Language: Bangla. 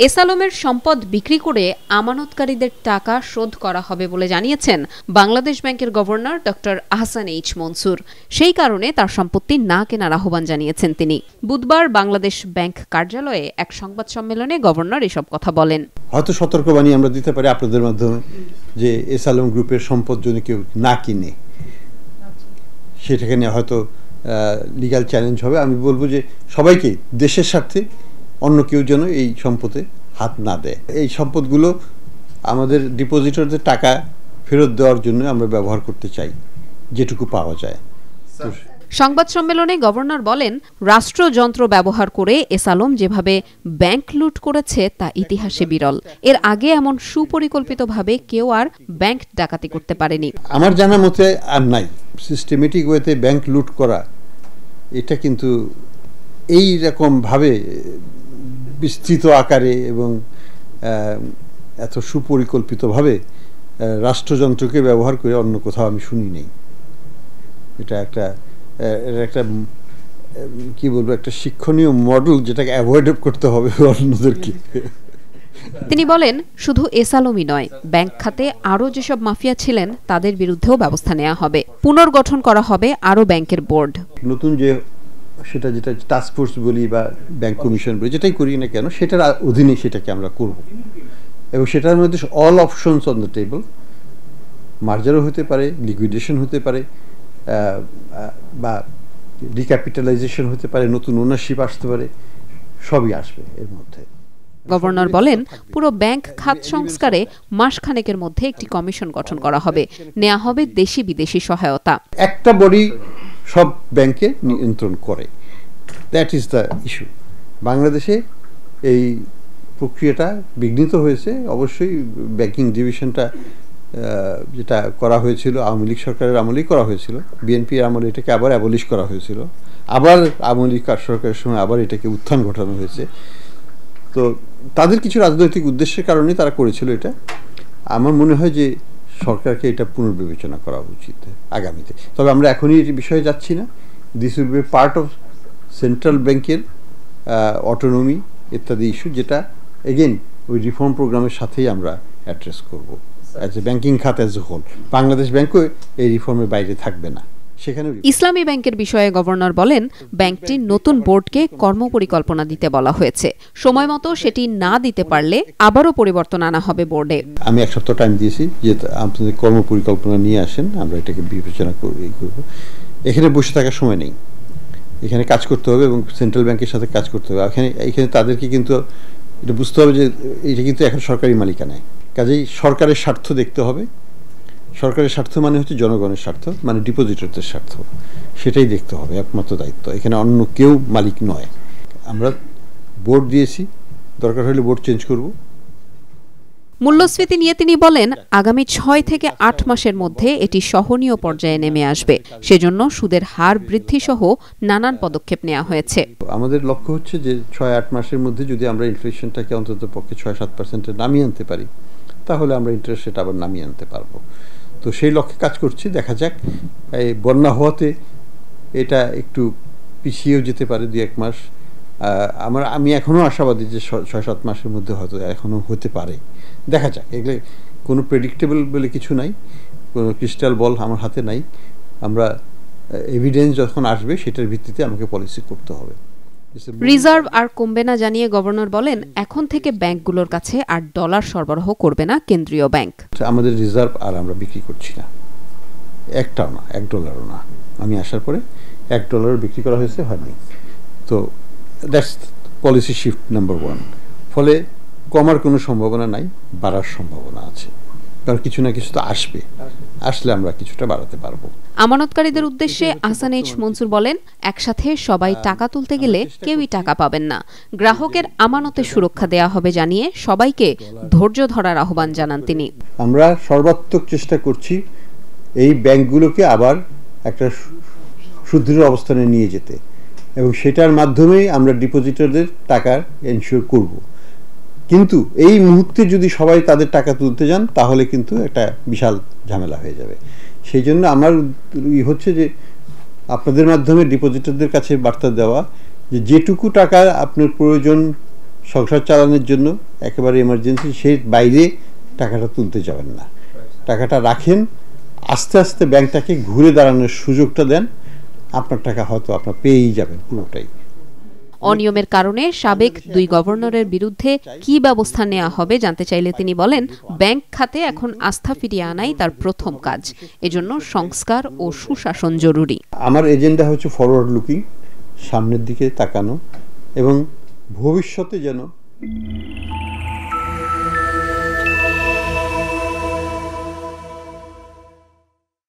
এস আলমের সম্পদ বিক্রি করে আমানতকারীদের টাকা শোধ করা হবে বলে জানিয়েছেন বাংলাদেশ ব্যাংকের governor doctor Ahsan H Mansur. সেই কারণে তার সম্পত্তি না কেনার আহ্বান জানিয়েছেন তিনি। বুধবার বাংলাদেশ ব্যাংক কার্যালয়ে এক সংবাদ সম্মেলনে গভর্নর এসব কথা বলেন। হয়তো সতর্কবাণী আমরা দিতে পারি আপনাদের মাধ্যমে যে এস আলম গ্রুপের সম্পদ যদি কেউ না কিনে সেটাকে নিয়ে হয়তো লিগ্যাল চ্যালেঞ্জ হবে। আমি বলবো যে সবাইকে দেশের স্বার্থে অন্য কেউ যেন এই সম্পদে হাত না দেয়। এই সম্পদগুলো আমাদের ডিপোজিটরদের টাকা ফেরত দেওয়ার জন্য আমরা ব্যবহার করতে চাই যেটুকু পাওয়া যায়। সংবাদ সম্মেলনে গভর্নর বলেন, রাষ্ট্রযন্ত্র ব্যবহার করে এস আলম যেভাবে ব্যাংক লুট করেছে তা ইতিহাসে বিরল। এর আগে এমন সুপরিকল্পিতভাবে কেউ আর ব্যাংক ডাকাতি করতে পারেনি। আমার জানা মতে আর নাই। সিস্টেমেটিক ওয়েতে ব্যাংক লুট করা এটা কিন্তু এই রকম ভাবে বিস্তৃত আকারে এবং এত সুপরিকল্পিতভাবে রাষ্ট্রযন্ত্রকে ব্যবহার করে অন্য কোথাও আমি শুনি নেই। এটা একটা কি বলবো, একটা শিক্ষণীয় মডেল যেটাকে অ্যাভয়েড করতে হবে অন্যদেরকে। তিনি বলেন, শুধু এস আলমই নয়, ব্যাংক খাতে আরও যেসব মাফিয়া ছিলেন তাদের বিরুদ্ধেও ব্যবস্থা নেওয়া হবে। পুনর্গঠন করা হবে আরও ব্যাংকের বোর্ড। নতুন যে যেটা টাস্কফোর্স বলি বা ব্যাংক কমিশন বলি, যেটাই করি না কেন সেটার অধীনে সেটাকে আমরা করব এবং সেটার মধ্যে all options on the table. মার্জারও হতে পারে, লিকুইডেশন হতে পারে, বা রিক্যাপিটালাইজেশন হতে পারে, নতুন ওনারশিপ আসতে পারে, সবই আসবে এর মধ্যে। গভর্নর বলেন, পুরো ব্যাংক খাত সংস্কারে মাসখানেকের মধ্যে একটি কমিশন গঠন করা হবে। নেওয়া হবে দেশি বিদেশি সহায়তা। একটা বডি সব ব্যাংকে নিয়ন্ত্রণ করে, দ্যাট ইজ দ্য ইস্যু। বাংলাদেশে এই প্রক্রিয়াটা বিঘ্নিত হয়েছে। অবশ্যই ব্যাংকিং ডিভিশনটা যেটা করা হয়েছিল আওয়ামী লীগ সরকারের আমলেই করা হয়েছিল, বিএনপির আমলে এটাকে আবার অ্যাবলিশ করা হয়েছিল, আবার আওয়ামী লীগ সরকারের সময় আবার এটাকে উত্থান ঘটানো হয়েছে। তো তাদের কিছু রাজনৈতিক উদ্দেশ্যের কারণে তারা করেছিল এটা। আমার মনে হয় যে সরকারকে এটা পুনর্বিবেচনা করা উচিত আগামীতে। তবে আমরা এখনই এই বিষয়ে যাচ্ছি না। This will be part of central ব্যাংকের অটোনমি ইত্যাদি ইস্যু, যেটা এগেন ওই রিফর্ম প্রোগ্রামের সাথেই আমরা অ্যাড্রেস করব অ্যাজ এ ব্যাংকিং খাত অ্যাজ এ হোল। বাংলাদেশ ব্যাংকও এই রিফর্মের বাইরে থাকবে না। ইসলামী ব্যাংকের বিষয়ে গভর্নর বলেন, ব্যাংকটির নতুন বোর্ডকে কর্মপরিকল্পনা দিতে বলা হয়েছে। সময় মতো সেটি না দিতে পারলে আবারও পরিবর্তন আনা হবে বোর্ডে। আমি এক সপ্তাহ টাইম দিয়েছি যে আপনাদের কর্মপরিকল্পনা নিয়ে আসেন, আমরা এটাকে বিবেচনা করব। এখানে বসে থাকার সময় নেই, এখানে কাজ করতে হবে এবং সেন্ট্রাল ব্যাংকের সাথে কাজ করতে হবে। এখানে তাদেরকে কিন্তু এটা বুঝতে হবে যে এটা কিন্তু এখন সরকারি মালিকানায়, কাজেই সরকারের স্বার্থ দেখতে হবে। সরকারের স্বার্থ মানে হচ্ছে জনগণের স্বার্থ, মানে ডিপোজিটরদের স্বার্থ, সেটাই দেখতে হবে একমাত্র দায়িত্ব। এখানে অন্য কেউ মালিক নয়। আমরা বোর্ড দিয়েছি, দরকার হলে বোর্ড চেঞ্জ করব। মূল্যস্ফীতি নিয়ে তিনি বলেন, আগামী 6 থেকে 8 মাসের মধ্যে এটি সহনীয় পর্যায়ে নেমে আসবে। সেজন্য সুদের হার বৃদ্ধি সহ নানান পদক্ষেপ নেওয়া হয়েছে। আমাদের লক্ষ্য হচ্ছে যে 6-8 মাসের মধ্যে যদি আমরা ইনফ্লেশনটাকে অন্তত পক্ষে 6-7% নামিয়ে আনতে পারি, তাহলে আমরা ইন্টারেস্ট রেট আবার নামিয়ে আনতে পারবো। তো সেই লক্ষ্যে কাজ করছি। দেখা যাক, এই বন্যা হওয়াতে এটা একটু পিছিয়েও যেতে পারে 2-1 মাস। আমি এখনও আশাবাদী যে 6-7 মাসের মধ্যে হয়তো এখনও হতে পারে। দেখা যাক, এগুলো কোনো প্রেডিক্টেবল বলে কিছু নাই, কোনো ক্রিস্টাল বল আমার হাতে নাই। আমরা এভিডেন্স যখন আসবে সেটার ভিত্তিতে আমাকে পলিসি করতে হবে। রিজার্ভ আর কমবে না জানিয়ে গভর্নর বলেন, এখন থেকে ব্যাংকগুলোর কাছে আর ডলার সরবরাহ করবে না কেন্দ্রীয় ব্যাংক। আমাদের রিজার্ভ আর আমরা বিক্রি করছি না, একটাও না, $1 না। আমি আসার পরে $1 বিক্রি করা হয়েছে, হয়নি। তো দ্যাটস পলিসি শিফট নাম্বার 1। ফলে কমার কোনো সম্ভাবনা নাই, বাড়ার সম্ভাবনা আছে, কারণ কিছু না কিছু তো আসবে, আসলে আমরা কিছুটা বাড়াতে পারবো। আমানতকারীদের উদ্দেশ্যে আহসান এইচ মনসুর বলেন, একসাথে সবাই টাকা তুলতে গেলে কেউই টাকা পাবেন না। গ্রাহকের আমানতের সুরক্ষা দেয়া হবে জানিয়ে সবাইকে ধৈর্য ধরার আহ্বান জানান তিনি। আমরা সর্বাত্মক চেষ্টা করছি এই ব্যাংকগুলোকে আবার একটা সুদৃঢ় অবস্থানে নিয়ে যেতে, এবং সেটার মাধ্যমেই আমরা ডিপোজিটরদের টাকা এনশিওর করব। কিন্তু এই মুহূর্তে যদি সবাই তাদের টাকা তুলতে যান তাহলে কিন্তু একটা বিশাল ঝামেলা হয়ে যাবে। সেই জন্য আমার হচ্ছে যে আপনাদের মাধ্যমে ডিপোজিটরদের কাছে বার্তা দেওয়া যে যেটুকু টাকা আপনার প্রয়োজন সংসার চালানোর জন্য একেবারে এমার্জেন্সি, সেই বাইরে টাকাটা তুলতে যাবেন না, টাকাটা রাখেন, আস্তে আস্তে ব্যাংকটাকে ঘুরে দাঁড়ানোর সুযোগটা দেন, আপনার টাকা হয়তো আপনার পেয়েই যাবেন পুরোটাই। অনিয়মের কারণে সাবেক 2 গভর্নরের বিরুদ্ধে কি ব্যবস্থা নেওয়া হবে জানতে চাইলে তিনি বলেন, ব্যাংক খাতে এখন আস্থা ফিরিয়ে আনাই তার প্রথম কাজ, এজন্য সংস্কার ও সুশাসন জরুরি। আমার এজেন্ডা হচ্ছে ফরওয়ার্ড লুকিং, সামনের দিকে তাকানো এবং ভবিষ্যতে যেন